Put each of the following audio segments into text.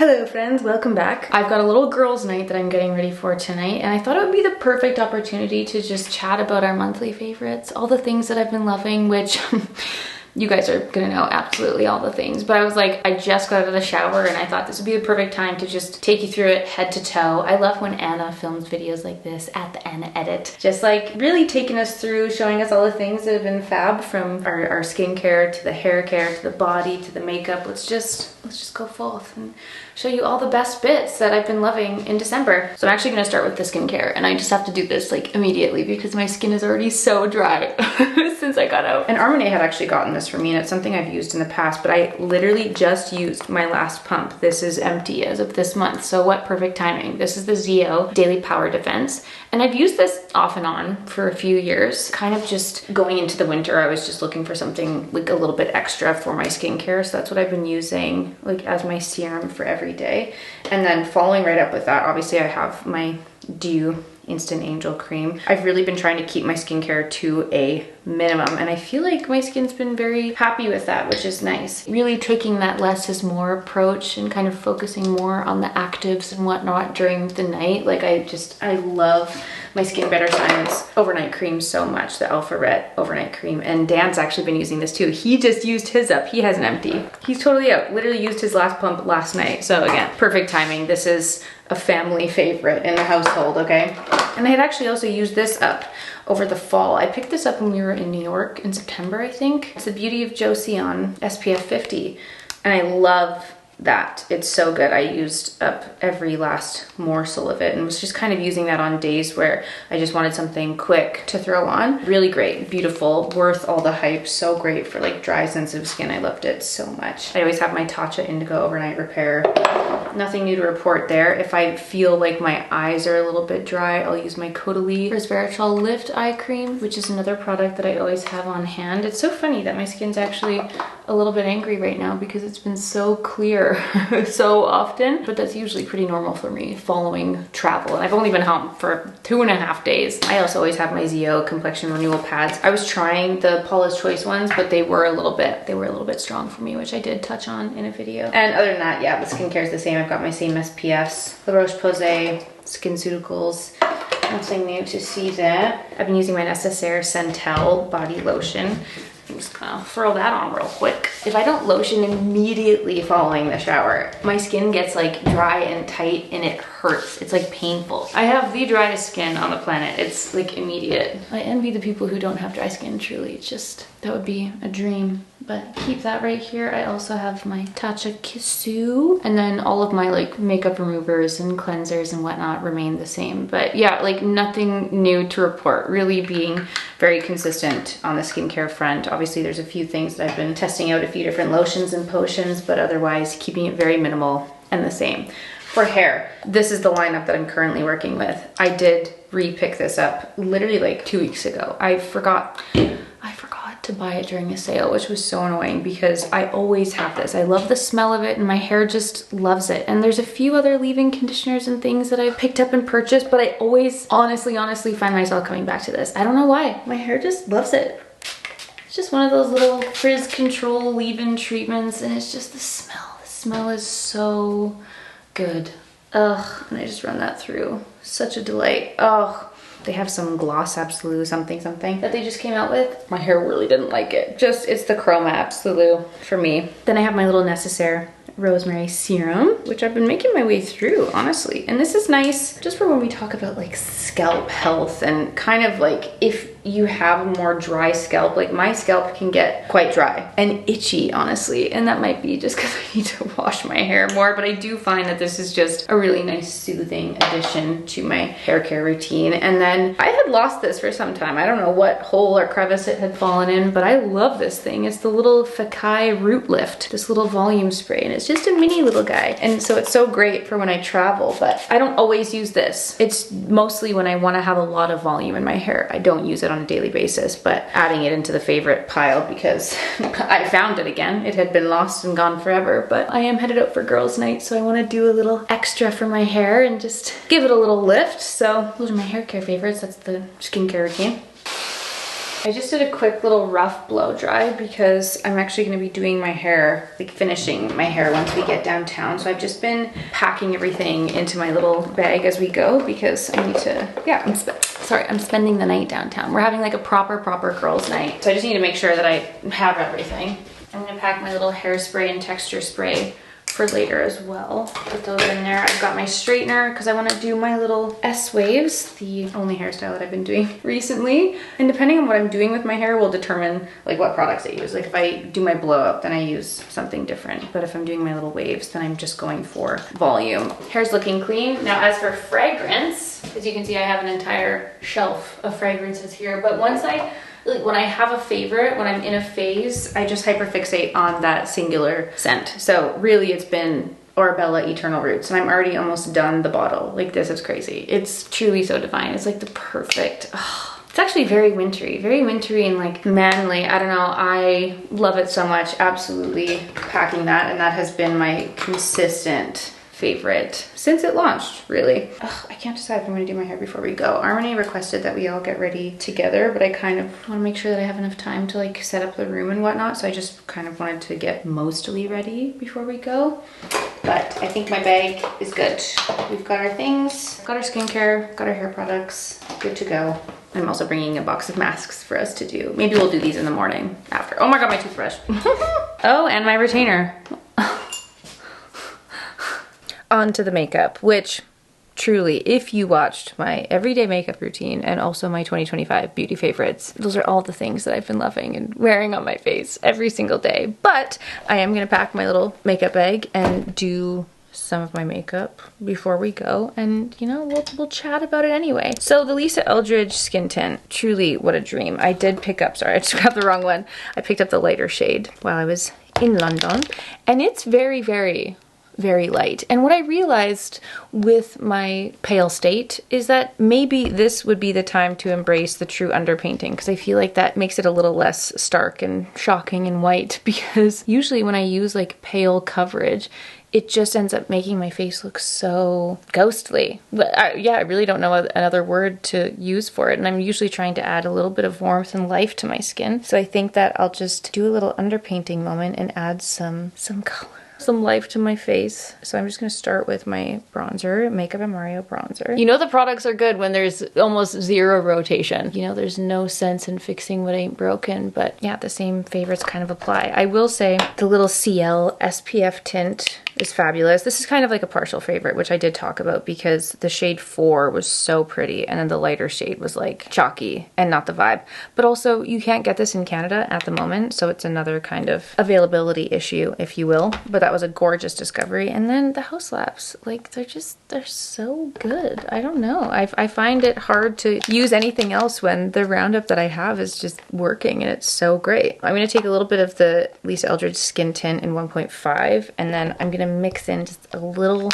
Hello friends, welcome back. I've got a little girls' night that I'm getting ready for tonight, and I thought it would be the perfect opportunity to just chat about our monthly favorites, all the things that I've been loving, which you guys are gonna know absolutely all the things. But I was like, I just got out of the shower and I thought this would be the perfect time to just take you through it head to toe. I love when Anna films videos like this at the Anna Edit. Just like really taking us through, showing us all the things that have been fab, from our skincare to the hair care to the body to the makeup. Let's just go forth and show you all the best bits that I've been loving in December. So I'm actually gonna start with the skincare, and I just have to do this like immediately because my skin is already so dry since I got out. And Armane had actually gotten this for me, and it's something I've used in the past, but I literally just used my last pump. This is empty as of this month, so what perfect timing. This is the ZO Daily Power Defense, and I've used this off and on for a few years. Kind of just going into the winter, I was just looking for something like a little bit extra for my skincare, so that's what I've been using like as my serum for every day. And then following right up with that, obviously I have my Dew Instant Angel Cream. I've really been trying to keep my skincare to a minimum, and I feel like my skin's been very happy with that, which is nice. Really taking that less is more approach and kind of focusing more on the actives and whatnot during the night. Like I love my Skin Better Science overnight cream so much, the Alpha Ret overnight cream. And Dan's actually been using this too. He just used his up. He has an empty. He's totally out. Literally used his last pump last night. So again, perfect timing. This is a family favorite in the household, okay? And I had actually also used this up over the fall. I picked this up when we were in New York in September, I think. It's the Beauty of Josie on SPF 50. And I love that. It's so good. I used up every last morsel of it and was just kind of using that on days where I just wanted something quick to throw on. Really great, beautiful, worth all the hype. So great for like dry, sensitive skin. I loved it so much. I always have my Tatcha Indigo Overnight Repair. Nothing new to report there. If I feel like my eyes are a little bit dry, I'll use my Caudalie Resveratrol Lift Eye Cream, which is another product that I always have on hand. It's so funny that my skin's actually a little bit angry right now because it's been so clear so often, but that's usually pretty normal for me following travel. And I've only been home for 2.5 days. I also always have my ZO complexion renewal pads. I was trying the Paula's Choice ones, but they were a little bit strong for me, which I did touch on in a video. And other than that, yeah, the skincare is the same. I've got my same SPFs, La Roche-Posay, SkinCeuticals. Nothing new to see there. I've been using my Necessaire Centel body lotion. I'm just gonna throw that on real quick. If I don't lotion immediately following the shower, my skin gets like dry and tight and it hurts. It's like painful. I have the driest skin on the planet. It's like immediate. I envy the people who don't have dry skin, truly. It's just, that would be a dream. But keep that right here. I also have my Tatcha Kissu, and then all of my like makeup removers and cleansers and whatnot remain the same. But yeah, like nothing new to report. Really being very consistent on the skincare front. Obviously there's a few things that I've been testing out, a few different lotions and potions, but otherwise keeping it very minimal and the same. For hair, this is the lineup that I'm currently working with. I did re-pick this up literally like 2 weeks ago. I forgot to buy it during a sale, which was so annoying because I always have this. I love the smell of it and my hair just loves it. And there's a few other leave-in conditioners and things that I've picked up and purchased, but I always honestly find myself coming back to this. I don't know why. My hair just loves it. It's just one of those little frizz control leave-in treatments, and it's just the smell. The smell is so good. Ugh, and I just run that through. Such a delight. Ugh. They have some Gloss Absolute something that they just came out with. My hair really didn't like it. Just, it's the Chroma Absolute for me. Then I have my little Necessaire Rosemary Serum, which I've been making my way through, honestly. And this is nice just for when we talk about like scalp health and kind of like if you have a more dry scalp. Like my scalp can get quite dry and itchy, honestly. And that might be just because I need to wash my hair more, but I do find that this is just a really nice soothing addition to my hair care routine. And then I had lost this for some time. I don't know what hole or crevice it had fallen in, but I love this thing. It's the little Fakai Root Lift, this little volume spray, and it's just a mini little guy. And so it's so great for when I travel, but I don't always use this. It's mostly when I want to have a lot of volume in my hair. I don't use it on a daily basis, but adding it into the favorite pile because I found it again. It had been lost and gone forever, but I am headed out for girls' night, so I want to do a little extra for my hair and just give it a little lift. So those are my hair care favorites. That's the skincare routine. I just did a quick little rough blow dry because I'm actually going to be doing my hair, like finishing my hair once we get downtown. So I've just been packing everything into my little bag as we go because I need to, yeah, I'm spending the night downtown. We're having like a proper girls' night. So I just need to make sure that I have everything. I'm going to pack my little hairspray and texture spray for later as well. Put those in there. I've got my straightener because I want to do my little S waves, the only hairstyle that I've been doing recently. And depending on what I'm doing with my hair will determine like what products I use. Like if I do my blow up, then I use something different. But if I'm doing my little waves, then I'm just going for volume. Hair's looking clean. Now as for fragrance, as you can see, I have an entire shelf of fragrances here. But once when I have a favorite, when I'm in a phase, I just hyperfixate on that singular scent. So really it's been Orbella Eternal Roots, and I'm already almost done the bottle. Like this is crazy. It's truly so divine. It's like the perfect, it's actually very wintry and like manly. I don't know, I love it so much. Absolutely packing that, and that has been my consistent favorite since it launched, really. Ugh, I can't decide if I'm gonna do my hair before we go. Armani requested that we all get ready together, but I kind of want to make sure that I have enough time to like set up the room and whatnot, so I just kind of wanted to get mostly ready before we go. But I think my bag is good. We've got our things, got our skincare, got our hair products, good to go. I'm also bringing a box of masks for us to do. Maybe we'll do these in the morning after. Oh my god, my toothbrush. Oh, and my retainer. On to the makeup, which truly, if you watched my everyday makeup routine and also my 2025 beauty favorites, those are all the things that I've been loving and wearing on my face every single day. But I am gonna pack my little makeup bag and do some of my makeup before we go, and you know, we'll chat about it anyway. So the Lisa Eldridge skin tint, truly what a dream. I did pick up, sorry, I just grabbed the wrong one. I picked up the lighter shade while I was in London, and it's very light. And what I realized with my pale state is that maybe this would be the time to embrace the true underpainting, because I feel like that makes it a little less stark and shocking and white, because usually when I use like pale coverage, it just ends up making my face look so ghostly. But yeah, I really don't know another word to use for it. And I'm usually trying to add a little bit of warmth and life to my skin. So I think that I'll just do a little underpainting moment and add some color, some life to my face. So I'm just gonna start with my bronzer, Makeup and Mario bronzer. You know the products are good when there's almost zero rotation. You know, there's no sense in fixing what ain't broken, but yeah, the same favorites kind of apply. I will say the little CL SPF tint is fabulous. This is kind of like a partial favorite, which I did talk about because the shade 4 was so pretty, and then the lighter shade was like chalky and not the vibe. But also you can't get this in Canada at the moment, so it's another kind of availability issue, if you will. But that was a gorgeous discovery. And then the House Labs, like they're so good. I don't know. I find it hard to use anything else when the roundup that I have is just working, and it's so great. I'm gonna take a little bit of the Lisa Eldridge skin tint in 1.5, and then I'm gonna mix in just a little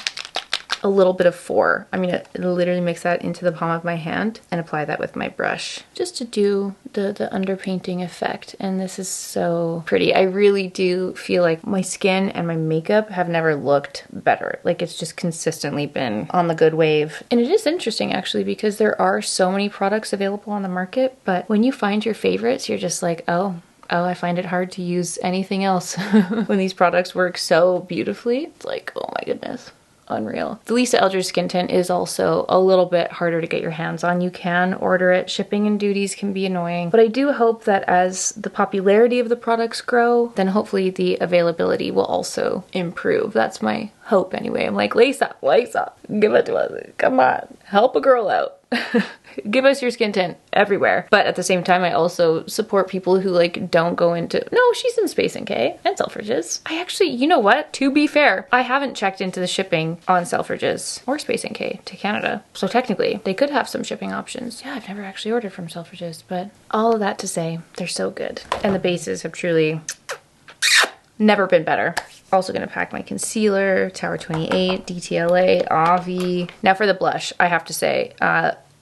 bit of 4. I'm gonna literally mix that into the palm of my hand and apply that with my brush just to do the underpainting effect. And this is so pretty. I really do feel like my skin and my makeup have never looked better. Like it's just consistently been on the good wave. And it is interesting actually, because there are so many products available on the market, but when you find your favorites, you're just like, oh, I find it hard to use anything else. When these products work so beautifully, it's like, oh my goodness, unreal. The Lisa Eldridge skin tint is also a little bit harder to get your hands on. You can order it. Shipping and duties can be annoying. But I do hope that as the popularity of the products grow, then hopefully the availability will also improve. That's my hope anyway. I'm like, Lisa, give it to us. Come on, help a girl out. Give us your skin tint everywhere. But at the same time, I also support people who like don't go into, no, she's in Space NK and Selfridges. I actually, you know what? To be fair, I haven't checked into the shipping on Selfridges or Space NK to Canada. So technically, they could have some shipping options. Yeah, I've never actually ordered from Selfridges, but all of that to say, they're so good. And the bases have truly never been better. Also gonna pack my concealer, Tower 28, DTLA, Avi. Now for the blush, I have to say,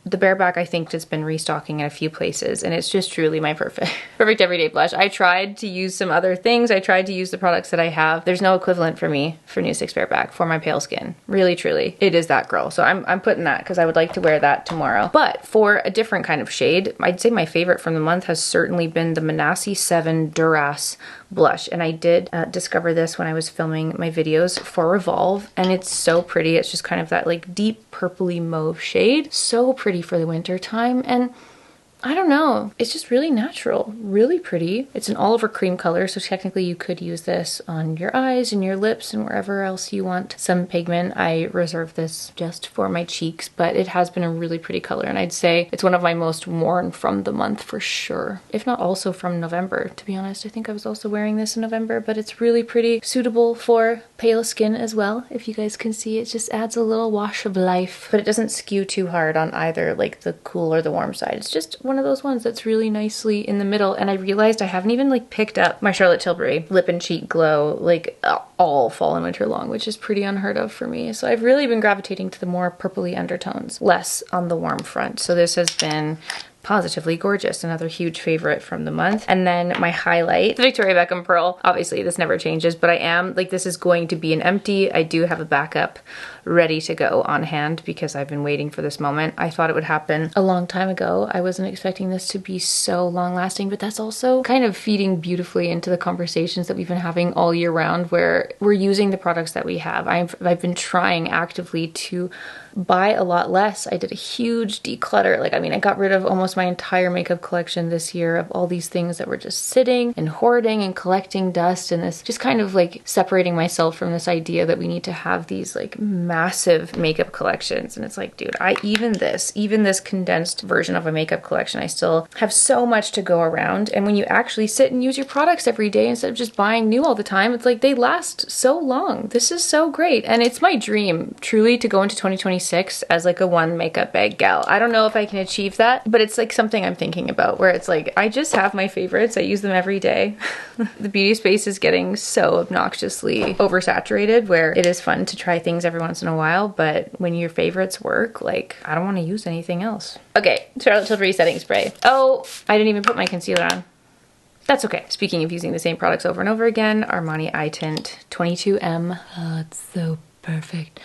the Bareback, I think, just been restocking in a few places, and it's just truly my perfect everyday blush. I tried to use some other things. I tried to use the products that I have. There's no equivalent for me for Nusix Bareback for my pale skin. Really, truly, it is that girl. So I'm putting that because I would like to wear that tomorrow. But for a different kind of shade, I'd say my favorite from the month has certainly been the Manassi 7 Duras blush, and I did discover this when I was filming my videos for Revolve, and it's so pretty. It's just kind of that like deep purpley mauve shade, so pretty for the winter time. And I don't know, it's just really natural, really pretty. It's an olive cream color, so technically you could use this on your eyes and your lips and wherever else you want some pigment. I reserve this just for my cheeks, but it has been a really pretty color, and I'd say it's one of my most worn from the month for sure. If not also from November, to be honest. I think I was also wearing this in November, but it's really pretty, suitable for pale skin as well. If you guys can see, it just adds a little wash of life, but it doesn't skew too hard on either like the cool or the warm side. It's just one of those ones that's really nicely in the middle. And I realized I haven't even like picked up my Charlotte Tilbury Lip and Cheek Glow like all fall and winter long, which is pretty unheard of for me. So I've really been gravitating to the more purpley undertones, less on the warm front. So this has been positively gorgeous, another huge favorite from the month. And then my highlight, the Victoria Beckham Pearl. Obviously this never changes, but I am like, this is going to be an empty. I do have a backup ready to go on hand because I've been waiting for this moment. I thought it would happen a long time ago. I wasn't expecting this to be so long lasting, but that's also kind of feeding beautifully into the conversations that we've been having all year round, where we're using the products that we have. I've been trying actively to buy a lot less. I did a huge declutter. Like, I mean, I got rid of almost my entire makeup collection this year of all these things that were just sitting and hoarding and collecting dust, and this just kind of like separating myself from this idea that we need to have these like massive makeup collections. And it's like, dude, even this condensed version of a makeup collection, I still have so much to go around. And when you actually sit and use your products every day instead of just buying new all the time, it's like they last so long. This is so great. And it's my dream truly to go into 2026 as like a one makeup bag gal. I don't know if I can achieve that, but it's like something I'm thinking about, where it's like I just have my favorites. I use them every day. The beauty space is getting so obnoxiously oversaturated, where it is fun to try things every once in a while, but when your favorites work, like I don't want to use anything else. Okay, Charlotte Tilbury setting spray. Oh, I didn't even put my concealer on. That's okay. Speaking of using the same products over and over again, Armani Eye Tint 22M. Oh, it's so perfect.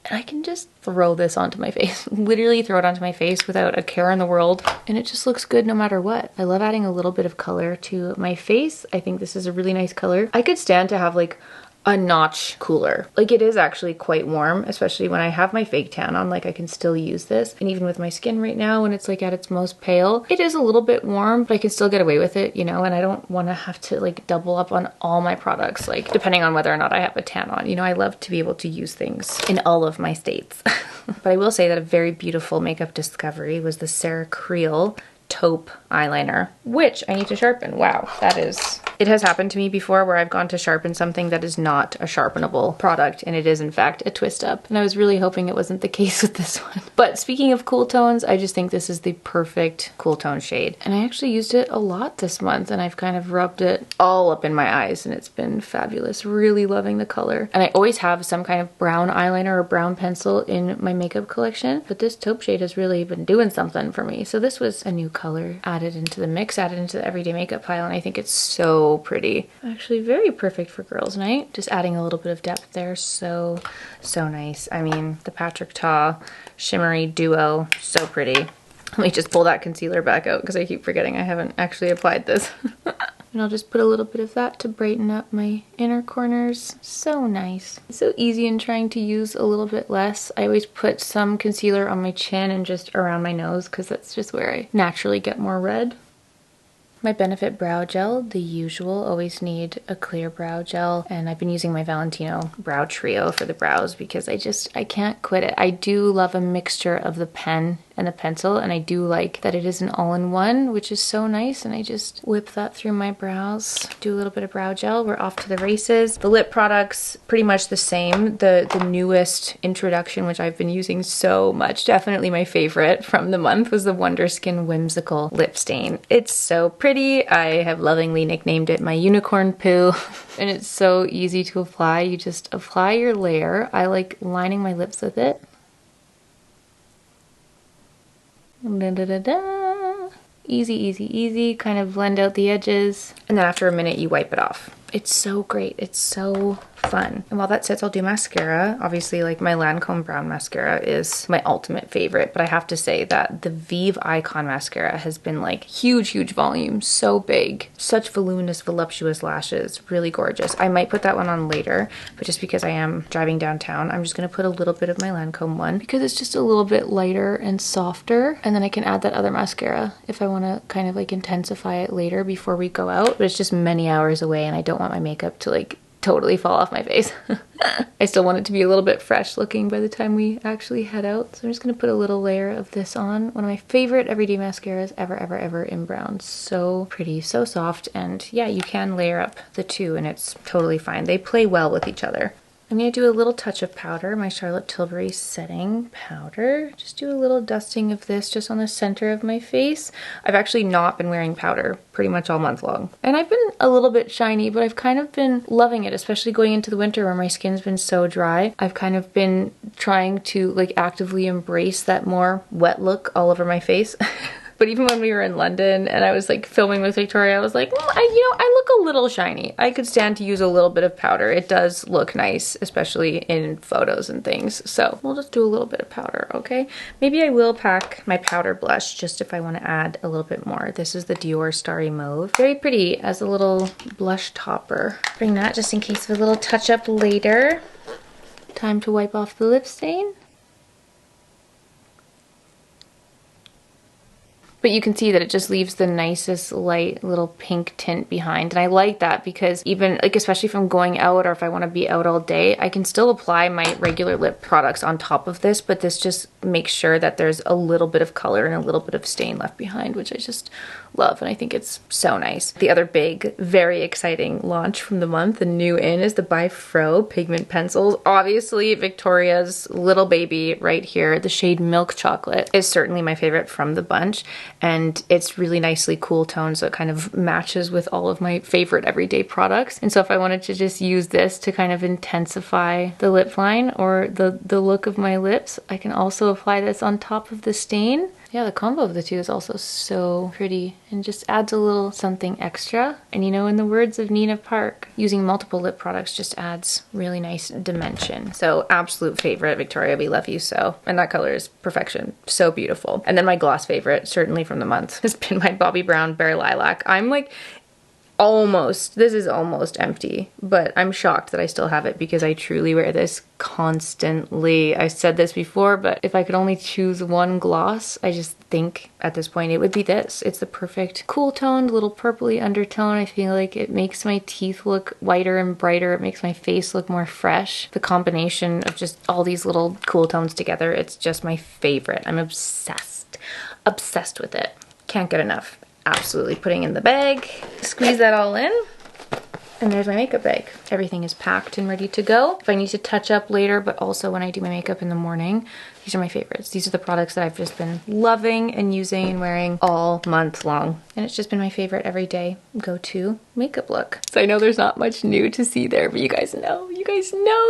And I can just throw this onto my face, literally throw it onto my face without a care in the world. And it just looks good no matter what. I love adding a little bit of color to my face. I think this is a really nice color. I could stand to have like a notch cooler. Like, it is actually quite warm, especially when I have my fake tan on. Like, I can still use this. And even with my skin right now, when it's like at its most pale, it is a little bit warm, but I can still get away with it, you know? And I don't want to have to like double up on all my products, like depending on whether or not I have a tan on. You know, I love to be able to use things in all of my states. But I will say that a very beautiful makeup discovery was the Sarah Creel taupe eyeliner, which I need to sharpen. Wow, that is... It has happened to me before where I've gone to sharpen something that is not a sharpenable product, and it is in fact a twist up. And I was really hoping it wasn't the case with this one. But speaking of cool tones, I just think this is the perfect cool tone shade. And I actually used it a lot this month, and I've kind of rubbed it all up in my eyes, and it's been fabulous. Really loving the color. And I always have some kind of brown eyeliner or brown pencil in my makeup collection, but this taupe shade has really been doing something for me. So this was a new color added into the mix, added into the everyday makeup pile, and I think it's so pretty. Actually very perfect for girls' night. Just adding a little bit of depth there. So nice. I mean, the Patrick Ta shimmery duo, so pretty. Let me just pull that concealer back out because I keep forgetting I haven't actually applied this. And I'll just put a little bit of that to brighten up my inner corners. So nice. So easy in trying to use a little bit less. I always put some concealer on my chin and just around my nose because that's just where I naturally get more red. My Benefit Brow Gel, the usual, always need a clear brow gel, and I've been using my Valentino Brow Trio for the brows because I can't quit it. I do love a mixture of the pen and the pencil, and I do like that it is an all-in-one, which is so nice, and I just whip that through my brows. Do a little bit of brow gel. We're off to the races. The lip products, pretty much the same. The newest introduction, which I've been using so much, definitely my favorite from the month, was the Wonder Skin Whimsical Lip Stain. It's so pretty. I have lovingly nicknamed it my unicorn poo, and it's so easy to apply. You just apply your layer. I like lining my lips with it. Da, da, da, da. Easy, easy, easy. Kind of blend out the edges. And then after a minute, you wipe it off. It's so great. It's so fun. And while that sits, I'll do mascara. Obviously, like my Lancome Brown mascara is my ultimate favorite, but I have to say that the Vive Icon mascara has been like huge, huge volume, so big, such voluminous, voluptuous lashes, really gorgeous. I might put that one on later, but just because I am driving downtown, I'm just gonna put a little bit of my Lancome one because it's just a little bit lighter and softer. And then I can add that other mascara if I wanna kind of like intensify it later before we go out, but it's just many hours away and I don't want my makeup to like totally fall off my face. I still want it to be a little bit fresh looking by the time we actually head out. So I'm just gonna put a little layer of this on. One of my favorite everyday mascaras ever, ever, ever in brown. So pretty, so soft, and yeah, you can layer up the two and it's totally fine. They play well with each other. I'm going to do a little touch of powder, my Charlotte Tilbury setting powder. Just do a little dusting of this just on the center of my face. I've actually not been wearing powder pretty much all month long. And I've been a little bit shiny, but I've kind of been loving it, especially going into the winter where my skin's been so dry. I've kind of been trying to like actively embrace that more wet look all over my face. But even when we were in London and I was like filming with Victoria, I was like, I look a little shiny. I could stand to use a little bit of powder. It does look nice, especially in photos and things. So we'll just do a little bit of powder, okay? Maybe I will pack my powder blush just if I want to add a little bit more. This is the Dior Starry Mauve. Very pretty as a little blush topper. Bring that just in case of a little touch up later. Time to wipe off the lip stain. But you can see that it just leaves the nicest light little pink tint behind. And I like that because even like, especially if I'm going out or if I want to be out all day, I can still apply my regular lip products on top of this, but this just makes sure that there's a little bit of color and a little bit of stain left behind, which I just love. And I think it's so nice. The other big, very exciting launch from the month, the new in, is the By Fro pigment pencils. Obviously, Victoria's little baby right here, the shade Milk Chocolate, is certainly my favorite from the bunch. And it's really nicely cool toned, so it kind of matches with all of my favorite everyday products. And so if I wanted to just use this to kind of intensify the lip line or the look of my lips, I can also apply this on top of the stain. Yeah, the combo of the two is also so pretty and just adds a little something extra. And you know, in the words of Nina Park, using multiple lip products just adds really nice dimension. So absolute favorite, Victoria, we love you so. And that color is perfection, so beautiful. And then my gloss favorite, certainly from the month, has been my Bobbi Brown Bare Lilac. I'm like, this is almost empty, but I'm shocked that I still have it because I truly wear this constantly. I said this before, but if I could only choose one gloss, I just think at this point it would be this. It's the perfect cool toned little purpley undertone. I feel like it makes my teeth look whiter and brighter. It makes my face look more fresh. The combination of just all these little cool tones together, it's just my favorite. I'm obsessed with it. Can't get enough. Absolutely putting in the bag, squeeze that all in, and there's my makeup bag. Everything is packed and ready to go. If I need to touch up later, but also when I do my makeup in the morning, these are my favorites. These are the products that I've just been loving and using and wearing all month long. And it's just been my favorite everyday go-to makeup look. So I know there's not much new to see there, but you guys know,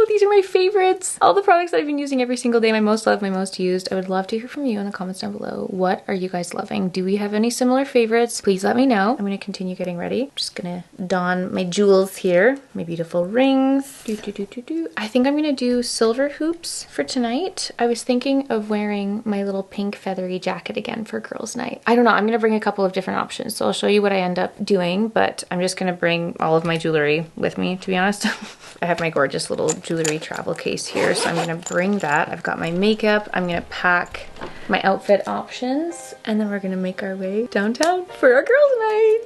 these are my favorites. All the products that I've been using every single day, my most loved, my most used. I would love to hear from you in the comments down below. What are you guys loving? Do we have any similar favorites? Please let me know. I'm gonna continue getting ready. I'm just gonna don my jewels here, my beautiful rings. I think I'm gonna do silver hoops for tonight. I was thinking of wearing my little pink feathery jacket again for girls' night. I don't know, I'm gonna bring a couple of different options, so I'll show you what I end up doing, but I'm just gonna bring all of my jewelry with me, to be honest. I have my gorgeous little jewelry travel case here, so I'm gonna bring that. I've got my makeup, I'm gonna pack my outfit options, and then we're gonna make our way downtown for our girls' night.